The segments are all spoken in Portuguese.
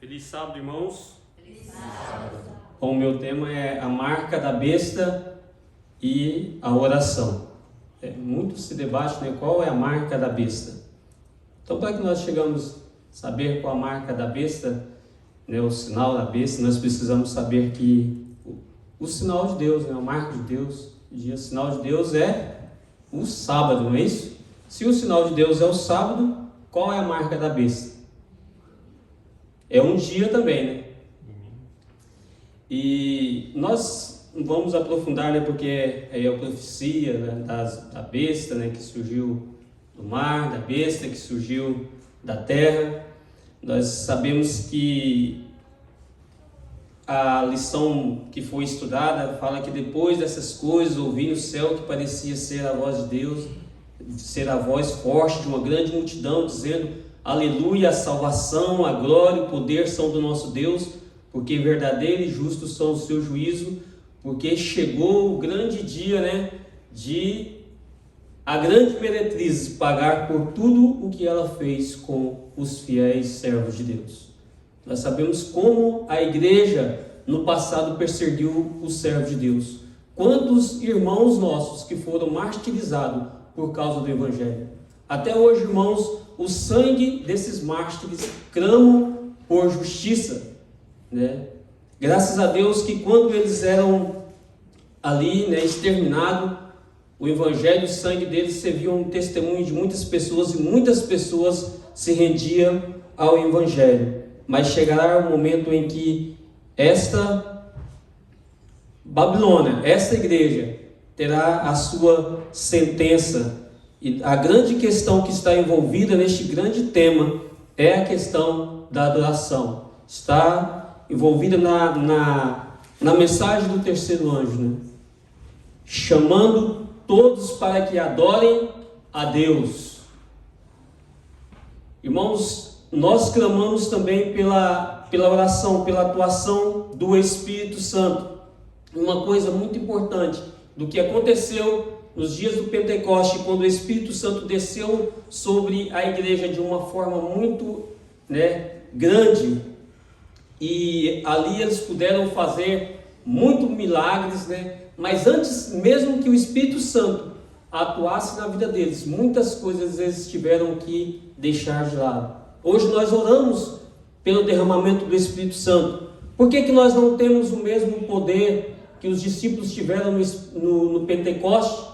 Feliz sábado, irmãos. Feliz sábado. Bom, o meu tema é a marca da besta e a oração. Muito se debate, né, qual é a marca da besta. Então, para que nós chegamos a saber qual a marca da besta, né, o sinal da besta, nós precisamos saber que o sinal de Deus, né, a marca de Deus, o sinal de Deus é o sábado, não é isso? Se o sinal de Deus é o sábado, qual é a marca da besta? É um dia também, né? E nós vamos aprofundar, né, porque é a profecia, né, da besta, né, que surgiu do mar, da besta que surgiu da terra. Nós sabemos que a lição que foi estudada fala que depois dessas coisas ouvi no céu que parecia ser a voz de Deus, ser a voz forte de uma grande multidão, dizendo: aleluia, a salvação, a glória, o poder são do nosso Deus, porque verdadeiro e justo são o seu juízo, porque chegou o grande dia, né, de a grande meretriz pagar por tudo o que ela fez com os fiéis servos de Deus. Nós sabemos como a igreja no passado perseguiu os servos de Deus. Quantos irmãos nossos que foram martirizados por causa do Evangelho. Até hoje, irmãos, o sangue desses mártires clamam por justiça, né? Graças a Deus que quando eles eram ali, né, exterminados, o Evangelho, o sangue deles serviu um testemunho de muitas pessoas, e muitas pessoas se rendiam ao Evangelho. Mas chegará o momento em que esta Babilônia, esta igreja, terá a sua sentença. E a grande questão que está envolvida neste grande tema é a questão da adoração. Está envolvida na mensagem do terceiro anjo, né? Chamando todos para que adorem a Deus. Irmãos, nós clamamos também pela oração, pela atuação do Espírito Santo. Uma coisa muito importante do que aconteceu nos dias do Pentecoste, quando o Espírito Santo desceu sobre a igreja de uma forma muito, né, grande, e ali eles puderam fazer muitos milagres, né? Mas antes mesmo que o Espírito Santo atuasse na vida deles, muitas coisas eles tiveram que deixar de lado. Hoje nós oramos pelo derramamento do Espírito Santo. Por que nós não temos o mesmo poder que os discípulos tiveram no Pentecoste?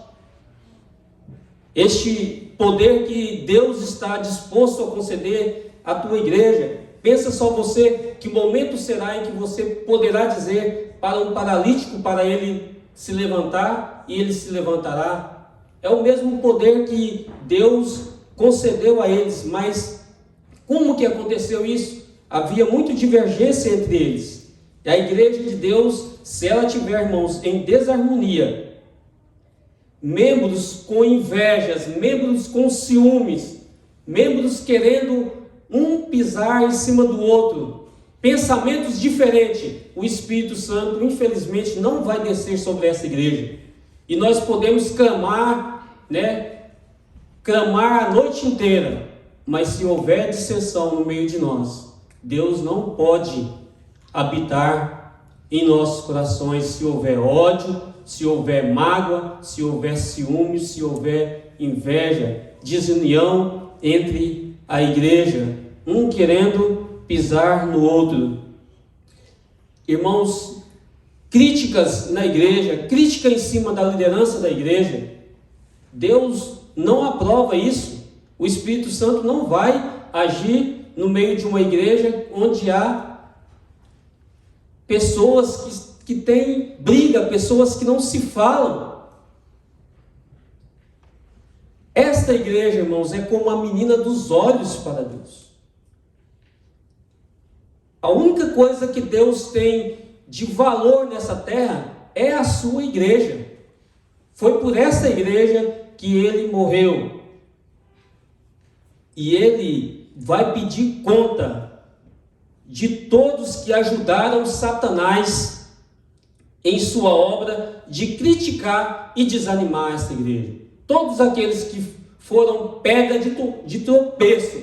Este poder que Deus está disposto a conceder à tua igreja. Pensa só você, que momento será em que você poderá dizer para um paralítico, para ele se levantar, e ele se levantará. É o mesmo poder que Deus concedeu a eles, mas como que aconteceu isso? Havia muita divergência entre eles. E a igreja de Deus, se ela tiver, irmãos, em desarmonia, membros com invejas, membros com ciúmes, membros querendo um pisar em cima do outro, pensamentos diferentes, o Espírito Santo, infelizmente, não vai descer sobre essa igreja. E nós podemos clamar, né? Clamar a noite inteira, mas se houver dissensão no meio de nós, Deus não pode habitar em nossos corações. Se houver ódio, se houver mágoa, se houver ciúme, se houver inveja, desunião entre a igreja, um querendo pisar no outro. Irmãos, críticas na igreja, crítica em cima da liderança da igreja, Deus não aprova isso. O Espírito Santo não vai agir no meio de uma igreja onde há pessoas que têm briga, pessoas que não se falam. Esta igreja, irmãos, é como a menina dos olhos para Deus. A única coisa que Deus tem de valor nessa terra é a sua igreja. Foi por essa igreja que ele morreu. E ele vai pedir conta de todos que ajudaram Satanás em sua obra de criticar e desanimar essa igreja. Todos aqueles que foram pedra de tropeço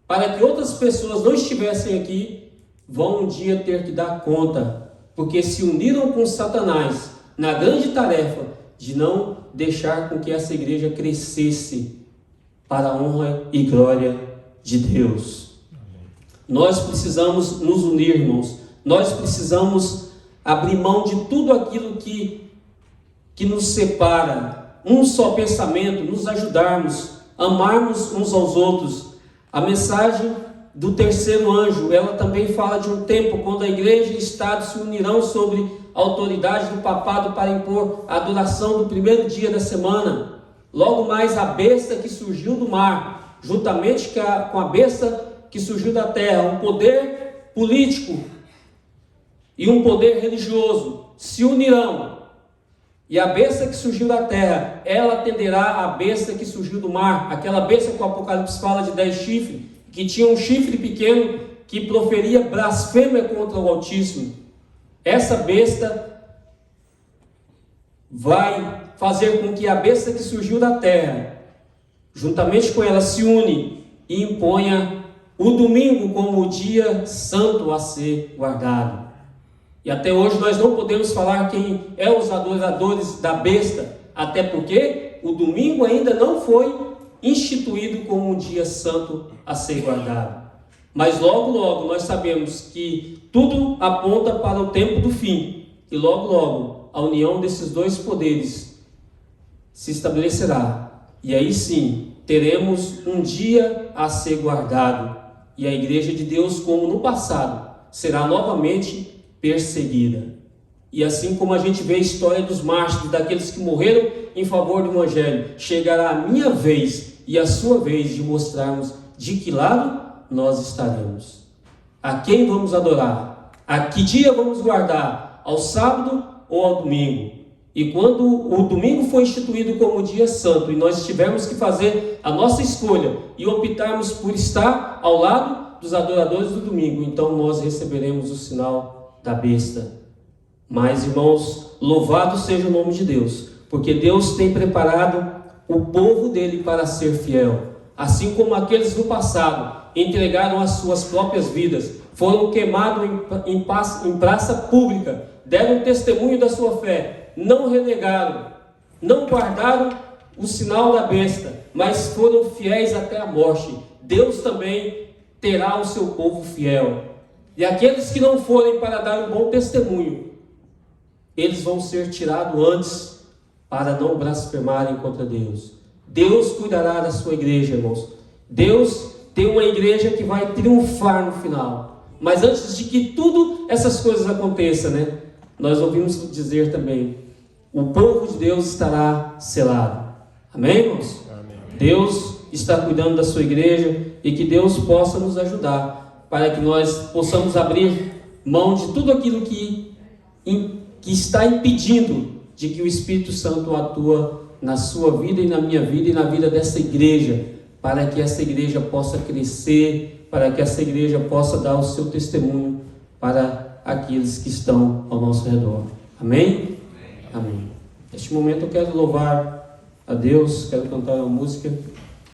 para que outras pessoas não estivessem aqui, vão um dia ter que dar conta, porque se uniram com Satanás na grande tarefa de não deixar com que essa igreja crescesse para a honra e glória de Deus. Nós precisamos nos unir, irmãos. Nós precisamos abrir mão de tudo aquilo que nos separa. Um só pensamento, nos ajudarmos, amarmos uns aos outros. A mensagem do terceiro anjo, ela também fala de um tempo quando a igreja e o Estado se unirão sobre a autoridade do papado para impor a adoração do primeiro dia da semana. Logo mais a besta que surgiu do mar, juntamente com a besta que surgiu da terra, um poder político e um poder religioso se unirão. E a besta que surgiu da terra, ela atenderá à besta que surgiu do mar, aquela besta que o Apocalipse fala de 10 chifres, que tinha um chifre pequeno que proferia blasfêmia contra o Altíssimo. Essa besta vai fazer com que a besta que surgiu da terra, juntamente com ela, se une e imponha o domingo como o dia santo a ser guardado. E até hoje nós não podemos falar quem é os adoradores da besta, até porque o domingo ainda não foi instituído como um dia santo a ser guardado. Mas logo, logo nós sabemos que tudo aponta para o tempo do fim. E logo, logo a união desses dois poderes se estabelecerá. E aí sim, teremos um dia a ser guardado. E a igreja de Deus, como no passado, será novamente perseguida. E assim como a gente vê a história dos mártires, daqueles que morreram em favor do Evangelho, chegará a minha vez e a sua vez de mostrarmos de que lado nós estaremos. A quem vamos adorar? A que dia vamos guardar? Ao sábado ou ao domingo? E quando o domingo foi instituído como dia santo e nós tivermos que fazer a nossa escolha e optarmos por estar ao lado dos adoradores do domingo, então nós receberemos o sinal da besta. Mas, irmãos, louvado seja o nome de Deus, porque Deus tem preparado o povo dele para ser fiel. Assim como aqueles do passado entregaram as suas próprias vidas, foram queimados em praça pública, deram testemunho da sua fé, não renegaram, não guardaram o sinal da besta, mas foram fiéis até a morte. Deus também terá o seu povo fiel. E aqueles que não forem para dar um bom testemunho, eles vão ser tirados antes para não blasfemarem contra Deus. Deus cuidará da sua igreja, irmãos. Deus tem uma igreja que vai triunfar no final. Mas antes de que tudo essas coisas aconteçam, nós ouvimos dizer também, o povo de Deus estará selado. Amém, irmãos? Amém. Deus está cuidando da sua igreja e que Deus possa nos ajudar para que nós possamos abrir mão de tudo aquilo que está impedindo de que o Espírito Santo atua na sua vida e na minha vida e na vida dessa igreja, para que essa igreja possa crescer, para que essa igreja possa dar o seu testemunho para aqueles que estão ao nosso redor. Amém? Amém. Neste momento eu quero louvar a Deus, quero cantar uma música.